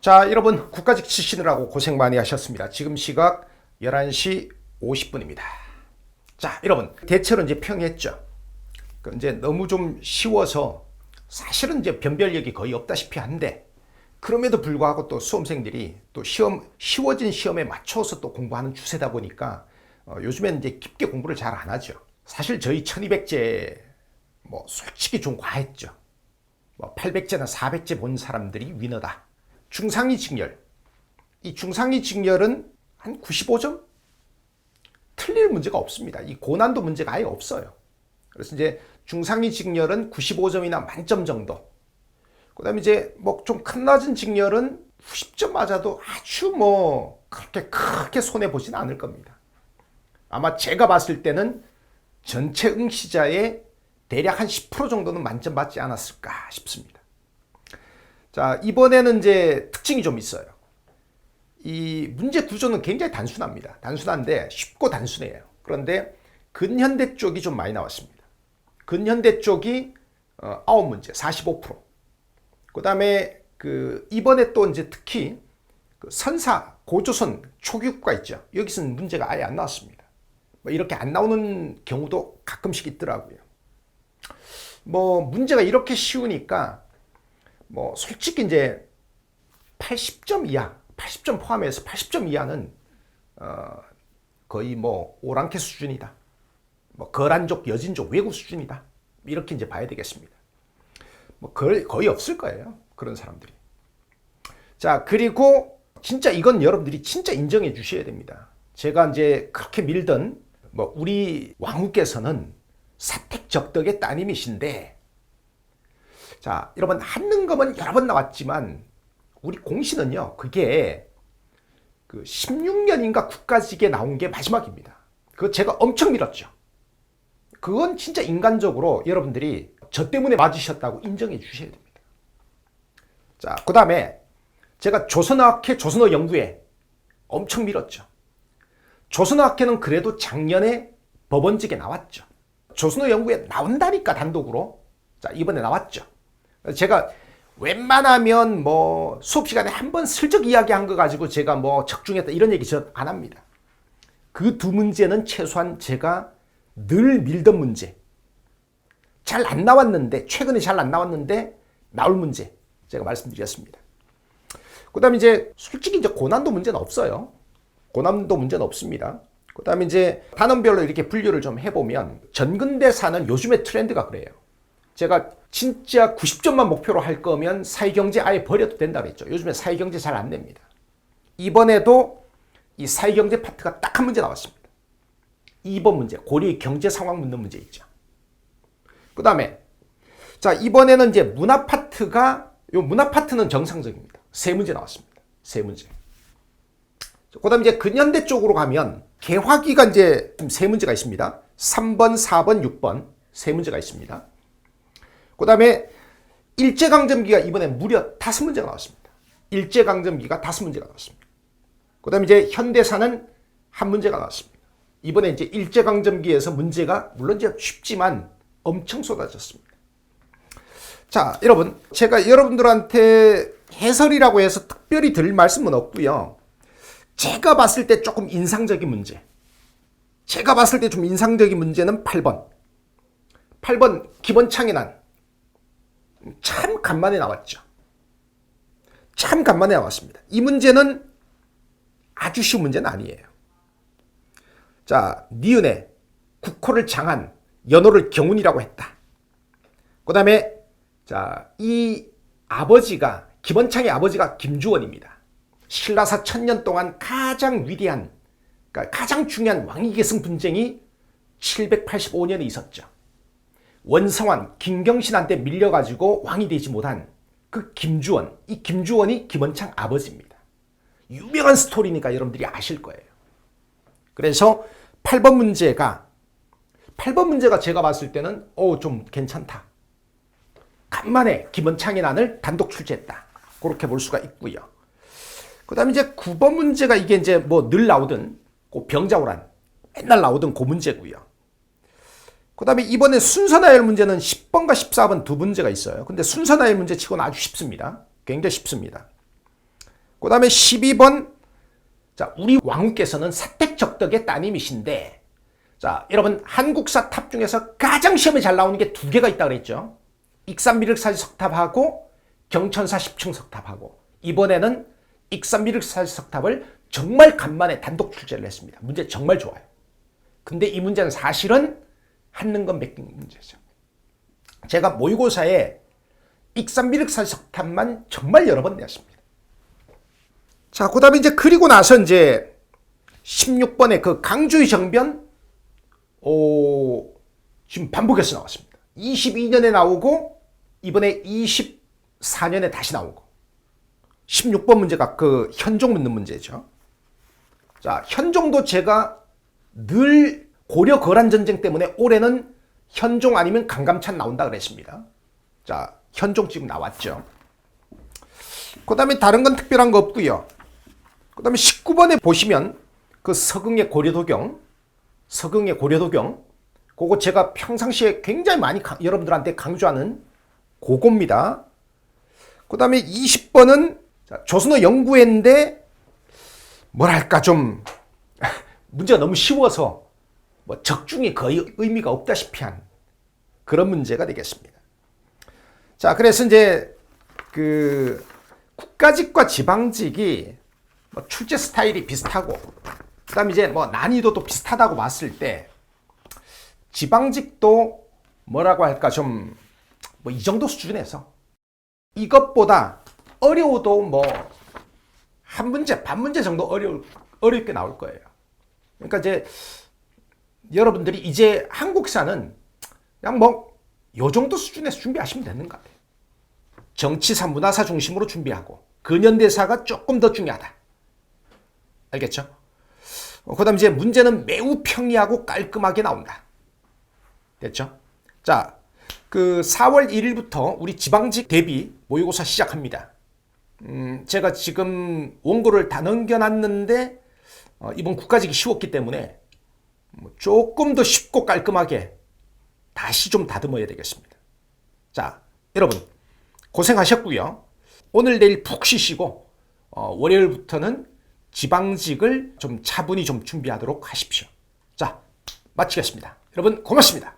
자, 여러분 국가직 치시느라고 고생 많이 하셨습니다. 지금 시각 11시 50분입니다. 자, 여러분 대체로 이제 평했죠. 이제 너무 좀 쉬워서 사실은 이제 변별력이 거의 없다시피 한데 그럼에도 불구하고 또 수험생들이 또 쉬워진 시험에 맞춰서 또 공부하는 추세다 보니까 요즘엔 이제 깊게 공부를 잘 안 하죠. 사실 저희 1200제 뭐 솔직히 좀 과했죠. 뭐 800제나 400제 본 사람들이 위너다. 중상위 직렬. 이 중상위 직렬은 한 95점? 틀릴 문제가 없습니다. 이 고난도 문제가 아예 없어요. 그래서 이제 중상위 직렬은 95점이나 만점 정도. 그 다음에 이제 뭐 좀 큰 낮은 직렬은 90점 맞아도 아주 뭐 그렇게 크게 손해보진 않을 겁니다. 아마 제가 봤을 때는 전체 응시자의 대략 한 10% 정도는 만점 받지 않았을까 싶습니다. 자, 이번에는 이제 특징이 좀 있어요. 이 문제 구조는 굉장히 단순합니다. 단순한데 쉽고 단순해요. 그런데 근현대 쪽이 좀 많이 나왔습니다. 근현대 쪽이 9문제, 45%. 그 다음에 이번에 또 이제 특히 선사, 고조선 초기국가 있죠. 여기서는 문제가 아예 안 나왔습니다. 뭐 이렇게 안 나오는 경우도 가끔씩 있더라고요. 뭐 문제가 이렇게 쉬우니까 뭐 솔직히 이제 80점 이하, 80점 포함해서 80점 이하는 거의 뭐 오랑캐 수준이다. 뭐 거란족, 여진족, 외국 수준이다. 이렇게 이제 봐야 되겠습니다. 뭐 거의 없을 거예요. 그런 사람들이. 자, 그리고 진짜 이건 여러분들이 진짜 인정해 주셔야 됩니다. 제가 이제 그렇게 밀던 뭐 우리 왕후께서는 사택적덕의 따님이신데, 자, 여러분 한능검은 여러 번 나왔지만 우리 공시는요, 그게 16년인가 국가직에 나온 게 마지막입니다. 그거 제가 엄청 밀었죠. 그건 진짜 인간적으로 여러분들이 저 때문에 맞으셨다고 인정해 주셔야 됩니다. 자, 그 다음에 제가 조선어학회, 조선어연구회 엄청 밀었죠. 조선어학회는 그래도 작년에 법원직에 나왔죠. 조선어연구회 나온다니까 단독으로. 자, 이번에 나왔죠. 제가 웬만하면 뭐 수업 시간에 한번 슬쩍 이야기한 거 가지고 제가 뭐 적중했다 이런 얘기 저 안 합니다. 그 두 문제는 최소한 제가 늘 밀던 문제. 잘 안 나왔는데, 최근에 잘 안 나왔는데 나올 문제 제가 말씀드렸습니다. 그 다음에 이제 솔직히 이제 고난도 문제는 없어요. 고난도 문제는 없습니다. 그 다음에 이제 단원별로 이렇게 분류를 좀 해보면 전근대사는 요즘의 트렌드가 그래요. 제가 진짜 90점만 목표로 할 거면 사회경제 아예 버려도 된다고 했죠. 요즘에 사회경제 잘 안 냅니다. 이번에도 이 사회경제 파트가 딱 한 문제 나왔습니다. 2번 문제, 고려의 경제 상황 묻는 문제 있죠. 그 다음에 자, 이번에는 이제 문화 파트가, 요 문화 파트는 정상적입니다. 3문제 나왔습니다. 3문제. 그 다음에 이제 근현대 쪽으로 가면 개화기가 이제 3문제가 있습니다. 3번, 4번, 6번 3문제가 있습니다. 그 다음에 일제강점기가 이번에 무려 5문제가 나왔습니다. 일제강점기가 5문제가 나왔습니다. 그 다음에 이제 현대사는 1문제가 나왔습니다. 이번에 이제 일제강점기에서 문제가 물론 이제 쉽지만 엄청 쏟아졌습니다. 자, 여러분, 제가 여러분들한테 해설이라고 해서 특별히 드릴 말씀은 없고요. 제가 봤을 때 조금 인상적인 문제. 제가 봤을 때 좀 인상적인 문제는 8번. 8번 기본창의난. 참 간만에 나왔죠. 참 간만에 나왔습니다. 이 문제는 아주 쉬운 문제는 아니에요. 자, 니은에 국호를 장한, 연호를 경운이라고 했다. 그 다음에 자, 이 아버지가, 기본창의 아버지가 김주원입니다. 신라사 1000년 동안 가장 위대한, 그러니까 가장 중요한 왕위계승 분쟁이 785년에 있었죠. 원성환, 김경신한테 밀려가지고 왕이 되지 못한 그 김주원, 이 김주원이 김원창 아버지입니다. 유명한 스토리니까 여러분들이 아실 거예요. 그래서 8번 문제가 제가 봤을 때는 좀 괜찮다. 간만에 김원창의 난을 단독 출제했다. 그렇게 볼 수가 있고요. 그 다음에 이제 9번 문제가 이게 이제 뭐 늘 나오던 그 병자호란, 맨날 나오던 그 문제고요. 그 다음에 이번에 순서나열 문제는 10번과 14번 두 문제가 있어요. 근데 순서나열 문제 치고는 아주 쉽습니다. 굉장히 쉽습니다. 그 다음에 12번. 자, 우리 왕후께서는 사택적덕의 따님이신데, 자, 여러분, 한국사 탑 중에서 가장 시험에 잘 나오는 게 두 개가 있다고 그랬죠. 익산미륵사지 석탑하고 경천사 10층 석탑하고, 이번에는 익산미륵사지 석탑을 정말 간만에 단독 출제를 했습니다. 문제 정말 좋아요. 근데 이 문제는 사실은 한능건 베낀 문제죠. 제가 모의고사에 익산미륵사지 석탑만 정말 여러 번 내었습니다. 자, 그 다음에 이제 그리고 나서 이제 16번에 그 강주의 정변, 지금 반복해서 나왔습니다. 22년에 나오고, 이번에 24년에 다시 나오고. 16번 문제가 그 현종 묻는 문제죠. 자, 현종도 제가 늘 고려 거란 전쟁 때문에 올해는 현종 아니면 강감찬 나온다 그랬습니다. 자, 현종 지금 나왔죠. 그 다음에 다른 건 특별한 거 없고요. 그 다음에 19번에 보시면 그 서경의 고려도경, 그거 제가 평상시에 굉장히 많이 여러분들한테 강조하는 그겁니다. 그 다음에 20번은 조선어 연구회인데 뭐랄까 좀 문제가 너무 쉬워서 뭐 적중이 거의 의미가 없다시피 한 그런 문제가 되겠습니다. 자, 그래서 이제 그 국가직과 지방직이 뭐 출제 스타일이 비슷하고, 그 다음에 이제 뭐 난이도도 비슷하다고 봤을 때, 지방직도 뭐라고 할까 좀, 뭐 이 정도 수준에서, 이것보다 어려워도 뭐, 한 문제, 반 문제 정도 어렵게 나올 거예요. 그러니까 이제, 여러분들이 이제 한국사는 그냥 뭐, 요 정도 수준에서 준비하시면 되는 것 같아요. 정치사, 문화사 중심으로 준비하고, 근현대사가 조금 더 중요하다. 알겠죠? 그 다음 이제 문제는 매우 평이하고 깔끔하게 나온다. 됐죠? 자, 그 4월 1일부터 우리 지방직 대비 모의고사 시작합니다. 제가 지금 원고를 다 넘겨놨는데, 이번 국가직이 쉬웠기 때문에 조금 더 쉽고 깔끔하게 다시 좀 다듬어야 되겠습니다. 자, 여러분 고생하셨고요. 오늘 내일 푹 쉬시고, 월요일부터는 지방직을 좀 차분히 좀 준비하도록 하십시오. 자, 마치겠습니다. 여러분 고맙습니다.